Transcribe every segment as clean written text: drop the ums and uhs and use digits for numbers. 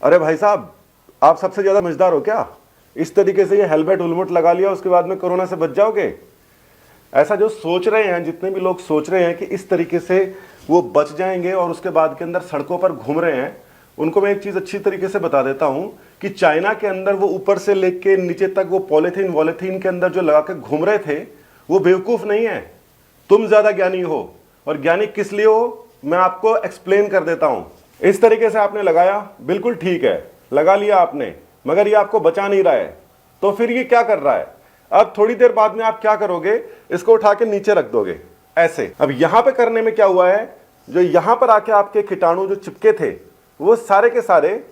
अरे भाई साहब, आप सबसे ज्यादा मजेदार हो क्या? इस तरीके से ये हेलमेट उलमेट लगा लिया, उसके बाद में कोरोना से बच जाओगे? ऐसा जो सोच रहे हैं, जितने भी लोग सोच रहे हैं कि इस तरीके से वो बच जाएंगे और उसके बाद के अंदर सड़कों पर घूम रहे हैं, उनको मैं एक चीज अच्छी तरीके से बता देता हूं कि चाइना के अंदर वो ऊपर से लेके नीचे तक वो पॉलीथीन वॉलीथीन के अंदर जो लगा के घूम रहे थे, वो बेवकूफ नहीं है। तुम ज्यादा ज्ञानी हो, और ज्ञानी किस लिए हो मैं आपको एक्सप्लेन कर देता हूं। इस तरीके से आपने लगाया, बिल्कुल ठीक है, लगा लिया आपने, मगर ये आपको बचा नहीं रहा है, तो फिर ये क्या कर रहा है? अब थोड़ी देर बाद में आप क्या करोगे, इसको उठा के नीचे रख दोगे ऐसे। अब यहां पे करने में क्या हुआ है, जो यहां पर आके आपके कीटाणु जो चिपके थे वो सारे के सारे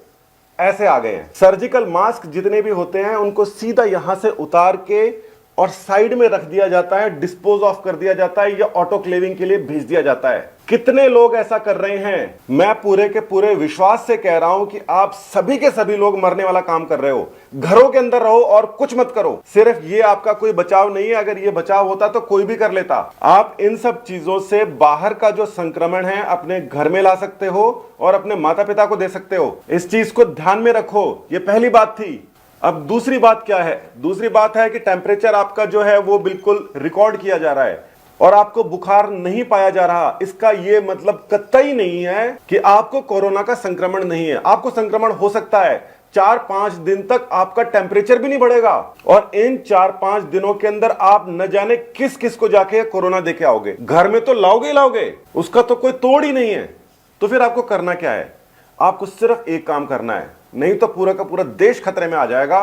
ऐसे आ गए हैं। सर्जिकल मास्क जितने भी होते हैं उनको सीधा यहां से उतार के और साइड में रख दिया जाता है, डिस्पोज ऑफ कर दिया जाता है, या ऑटोक्लेविंग के लिए भेज दिया जाता है। कितने लोग ऐसा कर रहे हैं? मैं पूरे के पूरे विश्वास से कह रहा हूं कि आप सभी के सभी लोग मरने वाला काम कर रहे हो। घरों के अंदर रहो और कुछ मत करो। सिर्फ ये आपका कोई बचाव नहीं है, अगर ये बचाव होता तो कोई भी कर लेता। आप इन सब चीजों से बाहर का जो संक्रमण है अपने घर में ला सकते हो और अपने माता पिता को दे सकते हो। इस चीज को ध्यान में रखो, ये पहली बात थी। अब दूसरी बात क्या है? दूसरी बात है कि टेम्परेचर आपका जो है वो बिल्कुल रिकॉर्ड किया जा रहा है और आपको बुखार नहीं पाया जा रहा। इसका ये मतलब कतई नहीं है कि आपको कोरोना का संक्रमण नहीं है। आपको संक्रमण हो सकता है। 4-5 दिन तक आपका टेम्परेचर भी नहीं बढ़ेगा और इन 4-5 दिनों के अंदर आप न जाने किस किस को जाके कोरोना देके आओगे। घर में तो लाओगे ही लाओगे, उसका तो कोई तोड़ ही नहीं है। तो फिर आपको करना क्या है? आपको सिर्फ एक काम करना है, नहीं तो पूरा का पूरा देश खतरे में आ जाएगा।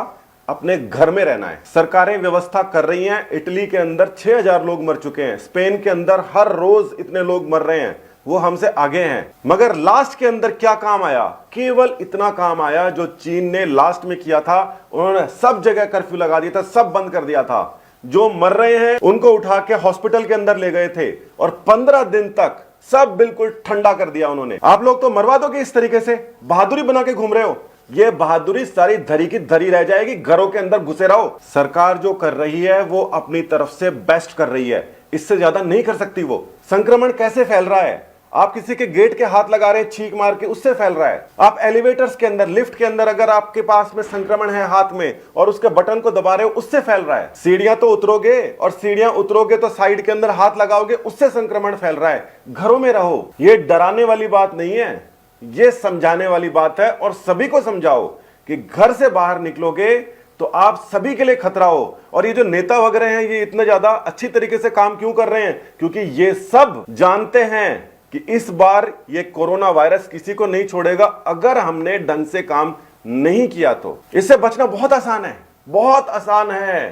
अपने घर में रहना है। सरकारें व्यवस्था कर रही हैं। इटली के अंदर 6000 लोग मर चुके हैं। स्पेन के अंदर हर रोज इतने लोग मर रहे हैं, वो हमसे आगे हैं। मगर लास्ट के अंदर क्या काम आया? केवल इतना काम आया जो चीन ने लास्ट में किया था। उन्होंने सब जगह कर्फ्यू लगा दिया था, सब बंद कर दिया था। जो मर रहे हैं उनको उठा के हॉस्पिटल के अंदर ले गए थे और 15 दिन तक सब बिल्कुल ठंडा कर दिया उन्होंने। आप लोग तो मरवा दोगे इस तरीके से, बहादुरी बना के घूम रहे हो। ये बहादुरी सारी धरी की धरी रह जाएगी। घरों के अंदर घुसे रहो। सरकार जो कर रही है वो अपनी तरफ से बेस्ट कर रही है, इससे ज्यादा नहीं कर सकती वो। संक्रमण कैसे फैल रहा है? आप किसी के गेट के हाथ लगा रहे हैं छींक मार के, उससे फैल रहा है। आप एलिवेटर्स के अंदर, लिफ्ट के अंदर अगर आपके पास में संक्रमण है हाथ में और उसके बटन को दबा रहे हो, उससे फैल रहा है। सीढ़ियां तो उतरोगे और सीढ़ियां उतरोगे तो साइड के अंदर हाथ लगाओगे, उससे संक्रमण फैल रहा है। घरों में रहो। ये डराने वाली बात नहीं है, ये समझाने वाली बात है। और सभी को समझाओ कि घर से बाहर निकलोगे तो आप सभी के लिए खतरा हो। और ये जो नेता वगैरह हैं, ये इतना ज्यादा अच्छी तरीके से काम क्यों कर रहे हैं? क्योंकि ये सब जानते हैं कि इस बार ये कोरोना वायरस किसी को नहीं छोड़ेगा अगर हमने ढंग से काम नहीं किया तो। इससे बचना बहुत आसान है, बहुत आसान है।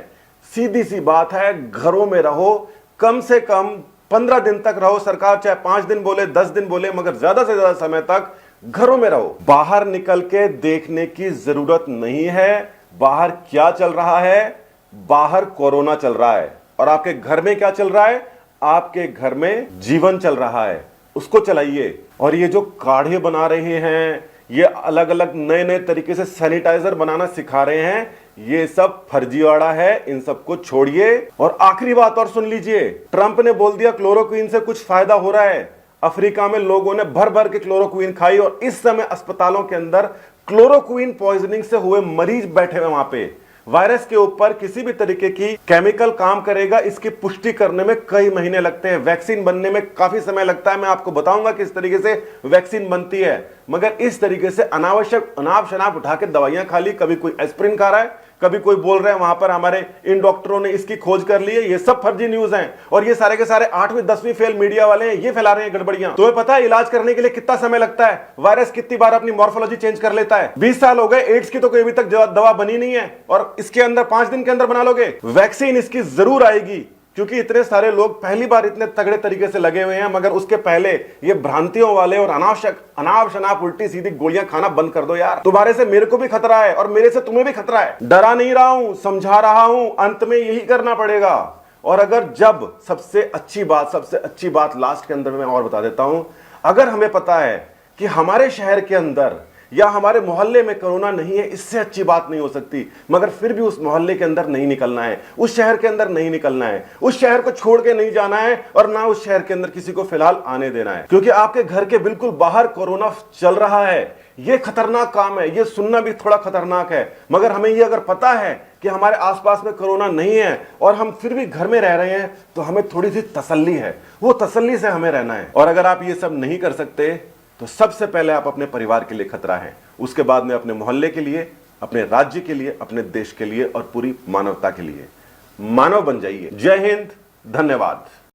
सीधी सी बात है, घरों में रहो। कम से कम 15 दिन तक रहो। सरकार चाहे 5 दिन बोले, 10 दिन बोले, मगर ज्यादा से ज्यादा समय तक घरों में रहो। बाहर निकल के देखने की जरूरत नहीं है बाहर क्या चल रहा है। बाहर कोरोना चल रहा है और आपके घर में क्या चल रहा है? आपके घर में जीवन चल रहा है, उसको चलाइए। और ये जो काढ़े बना रहे हैं, ये अलग अलग नए नए तरीके से सैनिटाइजर बनाना सिखा रहे हैं, ये सब फर्जीवाड़ा है। इन सबको छोड़िए। और आखिरी बात और सुन लीजिए, ट्रंप ने बोल दिया क्लोरोक्वीन से कुछ फायदा हो रहा है। अफ्रीका में लोगों ने भर भर के क्लोरोक्वीन खाई और इस समय अस्पतालों के अंदर क्लोरोक्वीन पॉइजनिंग से हुए मरीज बैठे हुए। वहां पे वायरस के ऊपर किसी भी तरीके की केमिकल काम करेगा, इसकी पुष्टि करने में कई महीने लगते हैं। वैक्सीन बनने में काफी समय लगता है। मैं आपको बताऊंगा किस तरीके से वैक्सीन बनती है। मगर इस तरीके से अनावश्यक अनाप शनाप उठा के दवाइयां खा ली, कभी कोई एस्प्रिन खा रहा है, कभी कोई बोल रहे हैं वहां पर हमारे इन डॉक्टरों ने इसकी खोज कर ली है। ये सब फर्जी न्यूज हैं और ये सारे के सारे 8वीं 10वीं फेल मीडिया वाले हैं, ये फैला रहे हैं गड़बड़ियां। तुम्हें पता है इलाज करने के लिए कितना समय लगता है? वायरस कितनी बार अपनी मॉर्फोलॉजी चेंज कर लेता है? 20 साल हो गए, एड्स की तो कोई अभी तक दवा बनी नहीं है और इसके अंदर 5 दिन के अंदर बना लोगे। वैक्सीन इसकी जरूर आएगी क्योंकि इतने सारे लोग पहली बार इतने तगड़े तरीके से लगे हुए हैं। मगर उसके पहले ये भ्रांतियों वाले और अनावश्यक अनाप शनाप उल्टी सीधी गोलियां खाना बंद कर दो यार। तुम्हारे से मेरे को भी खतरा है और मेरे से तुम्हें भी खतरा है। डरा नहीं रहा हूं, समझा रहा हूं। अंत में यही करना पड़ेगा। और अगर जब सबसे अच्छी बात लास्ट के अंदर मैं और बता देता हूं, अगर हमें पता है कि हमारे शहर के अंदर या हमारे मोहल्ले में कोरोना नहीं है, इससे अच्छी बात नहीं हो सकती। मगर फिर भी उस मोहल्ले के अंदर नहीं निकलना है, उस शहर के अंदर नहीं निकलना है, उस शहर को छोड़ के नहीं जाना है और ना उस शहर के अंदर किसी को फिलहाल आने देना है। क्योंकि आपके घर के बिल्कुल बाहर कोरोना चल रहा है। ये खतरनाक काम है, ये सुनना भी थोड़ा खतरनाक है। मगर हमें ये अगर पता है कि हमारे आसपास में कोरोना नहीं है और हम फिर भी घर में रह रहे हैं, तो हमें थोड़ी सी तसल्ली है, वो तसल्ली से हमें रहना है। और अगर आप ये सब नहीं कर सकते तो सबसे पहले आप अपने परिवार के लिए खतरा है, उसके बाद में अपने मोहल्ले के लिए, अपने राज्य के लिए, अपने देश के लिए और पूरी मानवता के लिए। मानव बन जाइए। जय हिंद, धन्यवाद।